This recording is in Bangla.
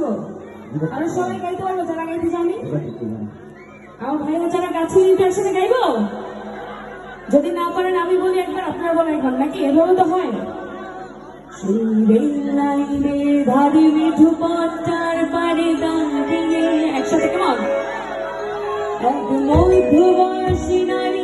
শুনবো? আরো সবাই গাইতে পারবো যারা গাইতে জানি? আমার ভাইরা যারা গাছি একসাথে গাইবো? যদি না পারেন আমি বলি একবার, আপনারা বলেন একবার, নাকি এভাবে তো হয়? সেই রেল লাইনের ধারে মিঠু পথটার পাড়ে দাঁড়িয়ে একসাথে কেমন? এক মধ্যবয়সী নারী